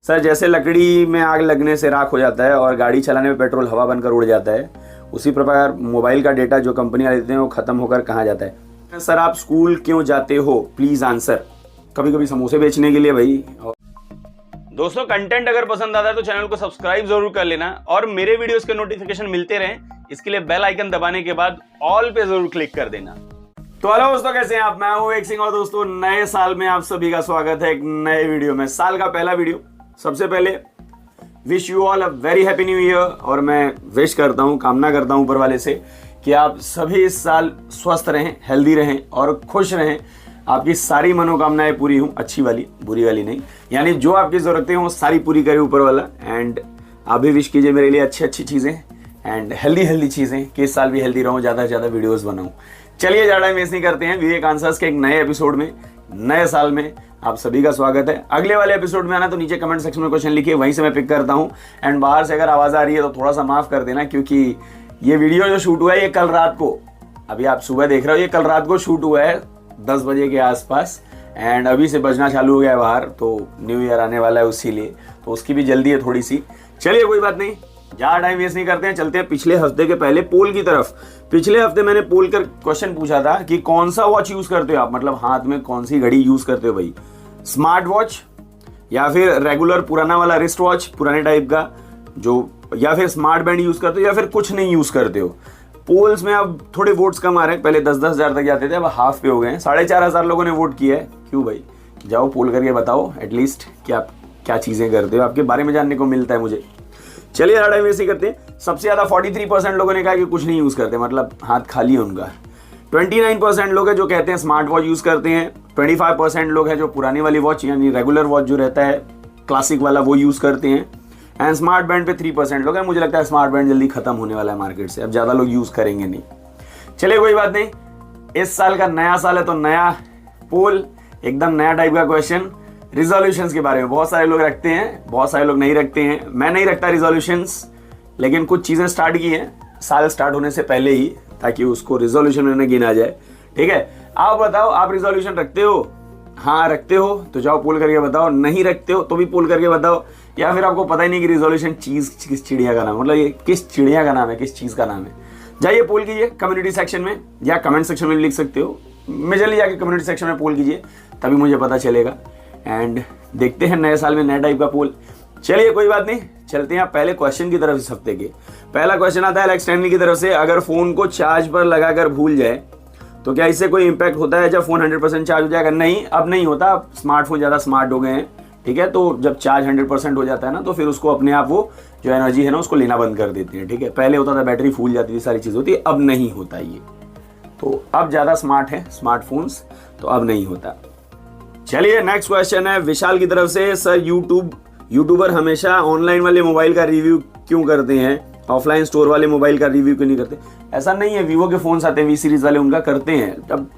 Sir जैसे लकड़ी में आग लगने से राख हो जाता है और गाड़ी चलाने में पेट्रोल हवा बनकर उड़ जाता है, उसी प्रकार मोबाइल का डेटा जो कंपनियां देते हैं वो खत्म होकर कहाँ जाता है। सर आप स्कूल क्यों जाते हो, प्लीज आंसर। कभी कभी समोसे बेचने के लिए भाई। दोस्तों कंटेंट अगर पसंद आता है तो चैनल को सब्सक्राइब जरूर कर लेना और मेरे वीडियोस के नोटिफिकेशन मिलते रहें, इसके लिए बेल आइकन दबाने के बाद ऑल पे जरूर क्लिक कर देना। तो हेलो दोस्तों, कैसे हैं आप? मैं हूं एक सिंह और दोस्तों नए साल में आप सभी का स्वागत है एक नए वीडियो में। साल का पहला वीडियो। सबसे पहले wish you all a very happy new year. और मैं विश करता हूं, कामना करता हूं ऊपर वाले से कि आप सभी इस साल स्वस्थ रहें, हेल्दी रहें और खुश रहें। आपकी सारी मनोकामनाएं पूरी हों, अच्छी वाली, बुरी वाली नहीं, यानी जो आपकी जरूरतें हों सारी पूरी करे ऊपर वाला। एंड आप भी विश कीजिए मेरे लिए अच्छी अच्छी चीजें एंड हेल्दी चीजें कि इस साल भी हेल्दी रहूं, ज्यादा से ज्यादा वीडियोस बनाऊं। चलिए ज्यादा वेस्ट नहीं करते हैं, विवेक आंसर्स के एक नए एपिसोड में, नए साल में आप सभी का स्वागत है। अगले वाले एपिसोड में आना तो नीचे कमेंट सेक्शन में क्वेश्चन लिखिए, वहीं से मैं पिक करता हूं। एंड बाहर से अगर आवाज आ रही है तो थोड़ा सा माफ कर देना, क्योंकि ये वीडियो जो शूट हुआ है ये कल रात को, अभी आप सुबह देख रहे हो, ये कल रात को शूट हुआ है 10 बजे के आसपास। एंड अभी से बजना चालू हो गया है बाहर, तो न्यू ईयर आने वाला है उसी लिए, तो उसकी भी जल्दी है थोड़ी सी। चलिए कोई बात नहीं, ज्यादा टाइम वेस्ट नहीं करते हैं, चलते हैं पिछले हफ्ते के पहले पोल की तरफ। पिछले हफ्ते मैंने पोल कर क्वेश्चन पूछा था कि कौन सा वॉच यूज करते हो आप, मतलब हाथ में कौन सी घड़ी यूज करते हो भाई, स्मार्ट वॉच या फिर रेगुलर पुराना वाला रिस्ट वॉच पुराने टाइप का जो, या फिर स्मार्ट बैंड यूज करते हो, या फिर कुछ नहीं यूज करते हो। पोल्स में अब थोड़े वोट्स कम आ रहे हैं, पहले 10-10 हजार तक जाते थे, अब हाफ पे हो गए हैं। 4,500 लोगों ने वोट किया है। क्यों भाई? जाओ पोल करके बताओ एटलीस्ट कि आप क्या चीजें करते हो, आपके बारे में जानने को मिलता है मुझे। चलिए ज़्यादा टाइम ऐसे करते हैं। सबसे ज्यादा 43% लोगों ने कहा कि कुछ नहीं यूज करते, मतलब हाथ खाली है उनका। 29% लोग हैं जो कहते हैं स्मार्ट वॉच यूज करते हैं। 25% लोग हैं जो पुरानी वाली वॉच यानी रेगुलर वॉच जो रहता है क्लासिक वाला वो यूज करते हैं। एंड स्मार्ट बैंड पे 3% लोग हैं। मुझे लगता है स्मार्ट बैंड जल्दी खत्म होने वाला है मार्केट से, अब ज्यादा लोग यूज करेंगे नहीं। चलिए कोई बात नहीं, इस साल का नया साल है तो नया पोल, एकदम नया टाइप का क्वेश्चन। रिजोल्यूशंस के बारे में बहुत सारे लोग रखते हैं, बहुत सारे लोग नहीं रखते हैं। मैं नहीं रखता रिजोल्यूशंस, लेकिन कुछ चीजें स्टार्ट की हैं साल स्टार्ट होने से पहले ही, ताकि उसको रिजोल्यूशन में गिना जाए। ठीक है, आप बताओ आप रिजोल्यूशन रखते हो? हाँ रखते हो तो जाओ पोल करके बताओ, नहीं रखते हो तो भी पोल करके बताओ। या फिर आपको पता ही नहीं कि रिजोल्यूशन चीज किस चिड़िया का नाम, मतलब ये किस चिड़िया का नाम है, किस चीज का नाम है। जाइए पोल कीजिए कम्युनिटी सेक्शन में या कमेंट सेक्शन में लिख सकते हो। मेजरली जाके कम्युनिटी सेक्शन में पोल कीजिए, तभी मुझे पता चलेगा। एंड देखते हैं नए साल में नए टाइप का पोल। चलिए कोई बात नहीं, चलते हैं पहले क्वेश्चन की तरफ इस हफ्ते के। पहला क्वेश्चन आता है एलेक्स स्टैनली की तरफ से, अगर फोन को चार्ज पर लगाकर भूल जाए तो क्या इससे कोई इंपैक्ट होता है जब फोन 100% चार्ज हो जाएगा? नहीं, अब नहीं होता। अब स्मार्टफोन ज्यादा स्मार्ट हो गए हैं। ठीक है, तो जब चार्ज 100% हो जाता है ना, तो फिर उसको अपने आप वो जो एनर्जी है ना उसको लेना बंद कर देते हैं। ठीक है, पहले होता था बैटरी फूल जाती थी, सारी चीज होती है, अब नहीं होता ये। तो अब ज्यादा स्मार्ट है स्मार्टफोन्स, तो अब नहीं होता। चलिए नेक्स्ट क्वेश्चन है विशाल की तरफ से, सर यूट्यूबर हमेशा ऑनलाइन वाले मोबाइल का रिव्यू क्यों करते हैं, ऑफलाइन स्टोर वाले मोबाइल का रिव्यू क्यों नहीं करते? ऐसा नहीं है, वीवो के फोन्स आते हैं वी सीरीज वाले, उनका करते हैं। अब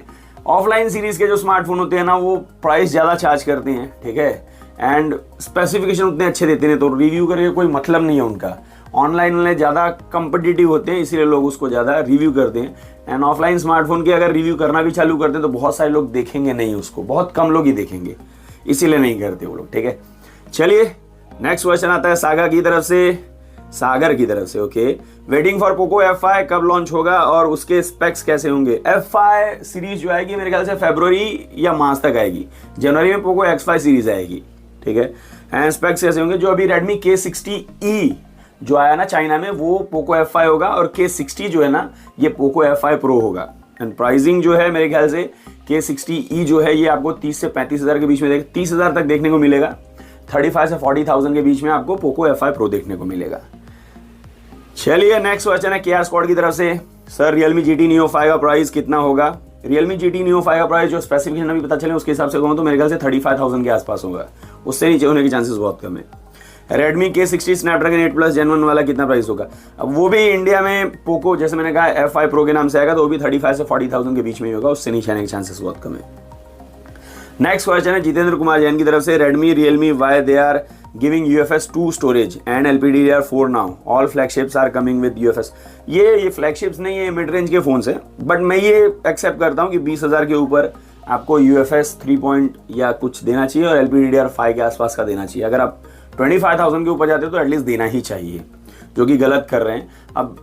ऑफलाइन सीरीज के जो स्मार्टफोन होते हैं ना वो प्राइस ज्यादा चार्ज करते हैं। ठीक है, एंड स्पेसिफिकेशन उतने अच्छे देते हैं, तो रिव्यू करके कोई मतलब नहीं है उनका। ऑनलाइन वाले ज्यादा कंपिटिटिव होते हैं, इसीलिए लोग उसको ज्यादा रिव्यू करते हैं। एंड ऑफलाइन स्मार्टफोन के अगर रिव्यू करना भी चालू करते हैं तो बहुत सारे लोग देखेंगे नहीं उसको, बहुत कम लोग ही देखेंगे, इसीलिए नहीं करते वो लोग। ठीक है, चलिए नेक्स्ट क्वेश्चन आता है सागर की तरफ से। Okay, waiting for Poco F5 कब लॉन्च होगा और उसके स्पेक्स कैसे होंगे? F5 सीरीज जो आएगी मेरे ख्याल से फरवरी या मार्च तक आएगी। जनवरी में पोको X5 सीरीज आएगी। ठीक है, एंड स्पेक्स कैसे होंगे? जो अभी Redmi K60e जो आया ना चाइना में, वो पोको F5 होगा, और K60 जो है ना ये पोको F5 Pro होगा। एंड प्राइसिंग जो है मेरे ख्याल से K60e जो है ये आपको 30 से 35 हजार के बीच में 30 हजार तक देखने को मिलेगा। 35 से 40,000 के बीच में आपको पोको F5 Pro देखने को मिलेगा। चलिए नेक्स्ट क्वेश्चन है KR स्क्वाड की तरफ से, सर Realme GT Neo 5 का प्राइस कितना होगा? Realme GT Neo 5 का प्राइस जो स्पेसिफिकेशन अभी पता चले उसके हिसाब से कहूँ तो मेरे ख्याल से 35,000 के आसपास होगा, उससे नीचे होने के चांसेस बहुत कम है। Redmi K60 Snapdragon 8+ Gen 1 वाला कितना प्राइस होगा? अब वो भी इंडिया में पोको जैसे मैंने कहा F5 Pro के नाम से आएगा, तो वो भी 35 से 40,000 के बीच में ही होगा, उससे नीचे आने के चांसेस बहुत कम है। नेक्स्ट क्वेश्चन है जितेंद्र कुमार जैन की तरफ से, Redmi Realme why they are giving UFS 2 storage and LPDDR4 now, all flagships are coming with UFS। ये फ्लैगशिप्स नहीं है, मिड रेंज के फोन है, बट मैं ये एक्सेप्ट करता हूँ कि 20,000 के ऊपर आपको UFS 3 या कुछ देना चाहिए और LPDDR5 के आसपास का देना चाहिए। अगर आप 25,000 के ऊपर जाते हो तो एटलीस्ट देना ही चाहिए, जो कि गलत कर रहे हैं। अब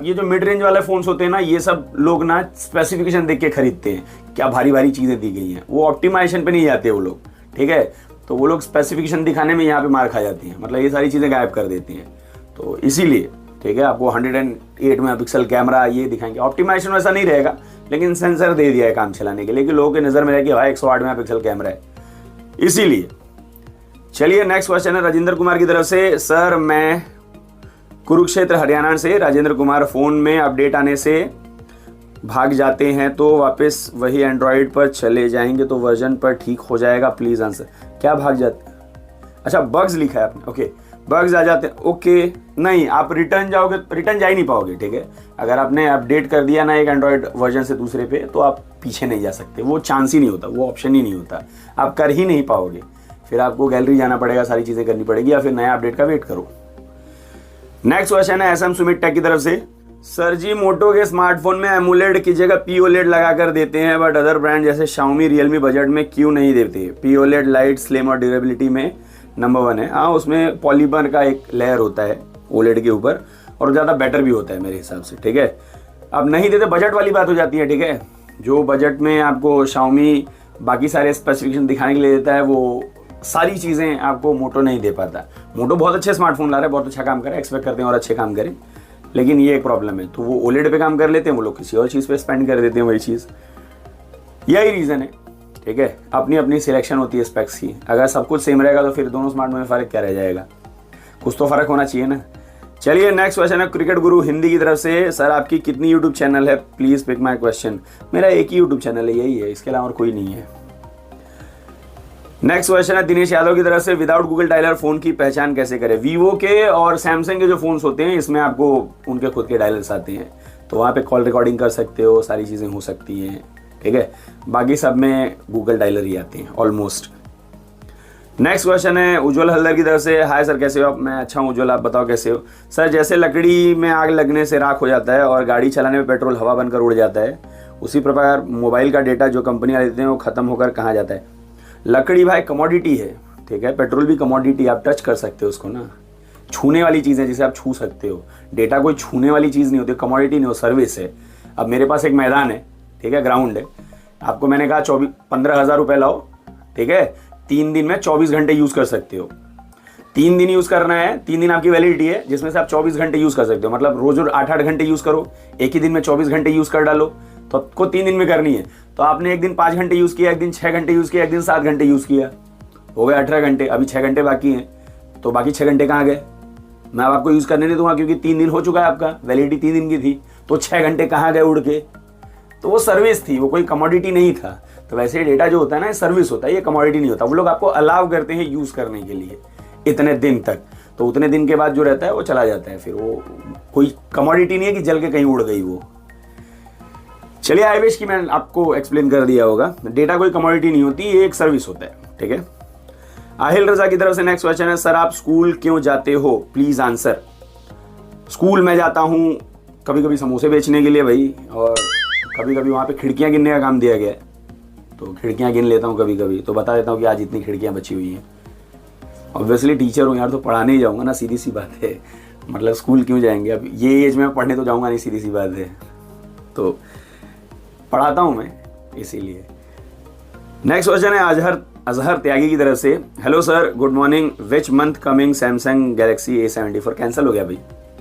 ये जो मिड रेंज वाले फोन्स होते हैं ना, ये सब लोग ना स्पेसिफिकेशन देख के खरीदते हैं, क्या भारी भारी चीज़ें दी गई हैं, वो ऑप्टिमाइजेशन पे नहीं जाते वो लोग, ठीक है। तो वो लोग स्पेसिफिकेशन दिखाने में यहाँ पे मार खा जाती हैं, मतलब ये सारी चीज़ें गायब कर देती हैं। तो इसीलिए ठीक है, आपको 108 मेगापिक्सल कैमरा ये दिखाएंगे, ऑप्टिमाइजेशन वैसा नहीं रहेगा, लेकिन सेंसर दे दिया है काम चलाने के लिए कि लोगों की नज़र में रहे कि भाई 108 मेगापिक्सल कैमरा है, इसीलिए। चलिए नेक्स्ट क्वेश्चन है राजेंद्र कुमार की तरफ से। सर मैं कुरुक्षेत्र हरियाणा से राजेंद्र कुमार, फ़ोन में अपडेट आने से भाग जाते हैं तो वापस वही एंड्रॉयड पर चले जाएंगे तो वर्जन पर ठीक हो जाएगा, प्लीज़ आंसर। क्या भाग जाते? अच्छा बग्स लिखा है आपने, ओके, बग्स आ जाते हैं, ओके। नहीं, आप रिटर्न जाओगे, रिटर्न जा ही नहीं पाओगे, ठीक है। अगर आपने अपडेट कर दिया ना एक एंड्रॉयड वर्जन से दूसरे पे, तो आप पीछे नहीं जा सकते, वो चांस ही नहीं होता, वो ऑप्शन ही नहीं होता, आप कर ही नहीं पाओगे। फिर आपको गैलरी जाना पड़ेगा, सारी चीज़ें करनी पड़ेगी, या फिर नया अपडेट का वेट करो। नेक्स्ट क्वेश्चन है SM सुमित टेक की तरफ से। सर जी मोटो के स्मार्टफोन में एमोलेड की जगह POLED लगा कर देते हैं, बट अदर ब्रांड जैसे Xiaomi Realme बजट में क्यों नहीं देते? POLED लाइट स्लिम और ड्यूरेबिलिटी में नंबर 1 है। हाँ, उसमें पॉलीमर का एक लेयर होता है OLED के ऊपर, और ज़्यादा बेटर भी होता है मेरे हिसाब से, ठीक है। अब नहीं देते, बजट वाली बात हो जाती है, ठीक है। जो बजट में आपको Xiaomi बाकी सारे स्पेसिफिकेशन दिखाने के लिए देता है, वो सारी चीज़ें आपको मोटो नहीं दे पाता। मोटो बहुत अच्छे स्मार्टफोन ला रहा है, बहुत अच्छा काम कर रहा है, एक्सपेक्ट करते हैं और अच्छे काम करें, लेकिन ये एक प्रॉब्लम है। तो वो OLED पे काम कर लेते हैं, वो लोग किसी और चीज़ पे स्पेंड कर देते हैं वही चीज़, यही रीज़न है, ठीक है। अपनी अपनी सिलेक्शन होती है स्पेक्स की। अगर सब कुछ सेम रहेगा तो फिर दोनों स्मार्टफोन में फ़र्क क्या रह जाएगा? कुछ तो फ़र्क होना चाहिए ना। चलिए नेक्स्ट क्वेश्चन है क्रिकेट गुरु हिंदी की तरफ से। सर आपकी कितनी यूट्यूब चैनल है? Please pick my question. मेरा एक ही यूट्यूब चैनल है, यही है, इसके अलावा और कोई नहीं है। नेक्स्ट क्वेश्चन है दिनेश यादव की तरफ से। विदाउट गूगल डायलर फोन की पहचान कैसे करें? वीवो के और सैमसंग के जो फोन्स होते हैं, इसमें आपको उनके खुद के डायलर्स आते हैं, तो वहाँ पे कॉल रिकॉर्डिंग कर सकते हो, सारी चीज़ें हो सकती हैं, ठीक है। बाकी सब में गूगल डायलर ही आते हैं ऑलमोस्ट। नेक्स्ट क्वेश्चन है उज्जवल हल्दर की तरफ से। हाय सर कैसे हो आप? मैं अच्छा हूँ उज्जवल, आप बताओ कैसे हो? सर जैसे लकड़ी में आग लगने से राख हो जाता है और गाड़ी चलाने में पेट्रोल हवा बनकर उड़ जाता है, उसी प्रकार मोबाइल का डेटा जो कंपनी वाले देते हैं वो ख़त्म होकर कहाँ जाता है? लकड़ी भाई कमोडिटी है, ठीक है। पेट्रोल भी कमोडिटी, आप टच कर सकते हो उसको ना, छूने वाली चीज़ है जिसे आप छू सकते हो। डेटा कोई छूने वाली चीज़ नहीं होती, कमोडिटी नहीं हो, सर्विस है। अब मेरे पास एक मैदान है, ठीक है, ग्राउंड है, आपको मैंने कहा 15,000 रुपये लाओ, ठीक है, 3 दिन में 24 घंटे यूज़ कर सकते हो। 3 दिन यूज़ करना है, 3 दिन आपकी वैलिडिटी है, जिसमें से आप 24 घंटे यूज़ कर सकते हो। मतलब रोज 8-8 घंटे यूज़ करो, एक ही दिन में 24 घंटे यूज़ कर डालो, तो आपको 3 दिन में करनी है। तो आपने एक दिन 5 घंटे यूज़ किया, एक दिन 6 घंटे यूज़ किया, एक दिन 7 घंटे यूज़ किया, हो गए 18 घंटे। अभी 6 घंटे बाकी हैं, तो बाकी 6 घंटे कहाँ गए? मैं अब आपको यूज़ करने नहीं दूंगा, क्योंकि 3 दिन हो चुका है, आपका वैलिडिटी 3 दिन की थी, तो 6 घंटे कहाँ गए उड़ के? तो वो सर्विस थी, वो कोई कमोडिटी नहीं था। तो वैसे ही डेटा जो होता है ना, ये सर्विस होता है, ये कमोडिटी नहीं होता। वो लोग आपको अलाउ करते हैं यूज़ करने के लिए इतने दिन तक, तो उतने दिन के बाद जो रहता है वो चला जाता है, फिर वो कोई कमोडिटी नहीं है कि जल के कहीं उड़ गई वो। चलिए आई विश कि मैं आपको एक्सप्लेन कर दिया होगा। डेटा कोई कमोडिटी नहीं होती, ये एक सर्विस होता है, ठीक है। आहिल रजा की तरफ से नेक्स्ट क्वेश्चन है। सर आप स्कूल क्यों जाते हो? Please answer. स्कूल में जाता हूँ कभी कभी समोसे बेचने के लिए भाई, और कभी कभी वहाँ पे खिड़कियाँ गिनने का काम दिया गया है, तो खिड़कियाँ गिन लेता हूँ कभी कभी, तो बता देता हूँ कि आज इतनी खिड़कियाँ बची हुई हैं। ऑब्वियसली टीचर हूँ यार, तो पढ़ाने ही जाऊँगा ना, सीधी सी बात है। मतलब स्कूल क्यों जाएंगे? अब ये एज में पढ़ने तो जाऊँगा नहीं, सीधी सी बात है, तो पढ़ाता हूँ मैं, इसीलिए। नेक्स्ट क्वेश्चन है अजहर त्यागी की तरफ से। Hello sir, good morning, which month coming Samsung Galaxy A74? Cancel हो गया भाई,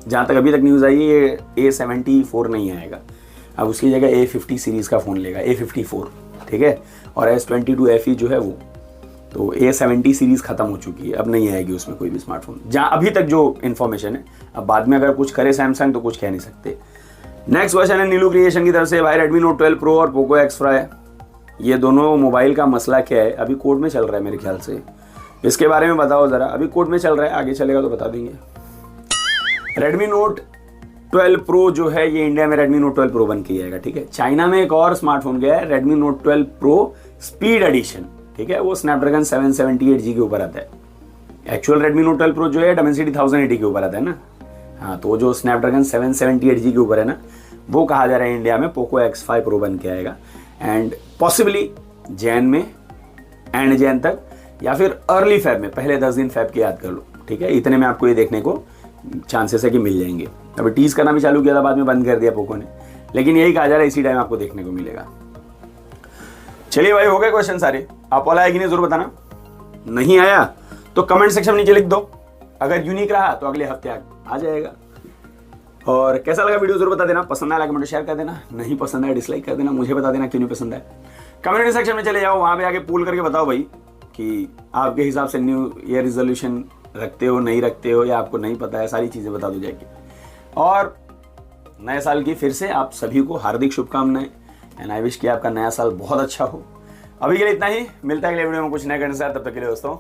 जहाँ तक अभी तक न्यूज़ आई है, ये A74 नहीं आएगा, अब उसकी जगह A50 सीरीज़ का फ़ोन लेगा, A54, ठीक है। और S22 FE जो है वो, तो A70 सीरीज़ ख़त्म हो चुकी है, अब नहीं आएगी उसमें कोई भी स्मार्टफोन, जहाँ अभी तक जो इन्फॉर्मेशन है। अब बाद में अगर कुछ करे सैमसंग तो कुछ कह नहीं सकते। नेक्स्ट क्वेश्चन है नीलू क्रिएशन की तरफ से। भाई Redmi Note 12 Pro और Poco X5, ये दोनों मोबाइल का मसला क्या है? अभी कोर्ट में चल रहा है मेरे ख्याल से, इसके बारे में बताओ ज़रा। अभी कोर्ट में चल रहा है, आगे चलेगा तो बता देंगे। Redmi Note 12 Pro जो है, ये इंडिया में Redmi Note 12 Pro बन के आएगा, ठीक है। चाइना में एक और स्मार्टफोन गया है Redmi Note 12 Pro speed edition, ठीक है, वो स्नैपड्रैगन 778G के ऊपर आता है। एक्चुअल Redmi Note 12 Pro जो है Dimensity 1080 के ऊपर आता है ना, हाँ, तो जो स्नैपड्रैगन 778G के ऊपर है ना, वो कहा जा रहा है इंडिया में Poco X5 Pro बन के आएगा, एंड पॉसिबली जैन में, एंड जैन तक, या फिर अर्ली फेब में, पहले 10 दिन फेब के याद कर लो, ठीक है। इतने में आपको ये देखने को चांसेस है कि मिल जाएंगे। अभी टीज करना भी चालू किया था, बाद में बंद कर दिया पोको ने, लेकिन यही कहा जा रहा है इसी टाइम आपको देखने को मिलेगा। चलिए भाई, हो गए क्वेश्चन सारे। आप वाला है कि नहीं जरूर बताना, नहीं आया तो कमेंट सेक्शन में नीचे लिख दो, अगर यूनिक रहा तो अगले हफ्ते आ जाएगा। और कैसा लगा वीडियो जरूर बता देना, पसंद आया कमेंट शेयर कर देना, नहीं पसंद आया डिसलाइक कर देना, मुझे बता देना क्यों नहीं पसंद आया। कम्युनिटी सेक्शन में चले जाओ, वहां पे आके पूल करके बताओ भाई कि आपके हिसाब से न्यू ईयर रिजोल्यूशन रखते हो, नहीं रखते हो, या आपको नहीं पता है, सारी चीजें बता दो जाएगी। और नए साल की फिर से आप सभी को हार्दिक शुभकामनाएं एंड आई विश कि आपका नया साल बहुत अच्छा हो। अभी के लिए इतना ही, मिलता है अगले वीडियो में कुछ नया करने से। तब तक के लिए दोस्तों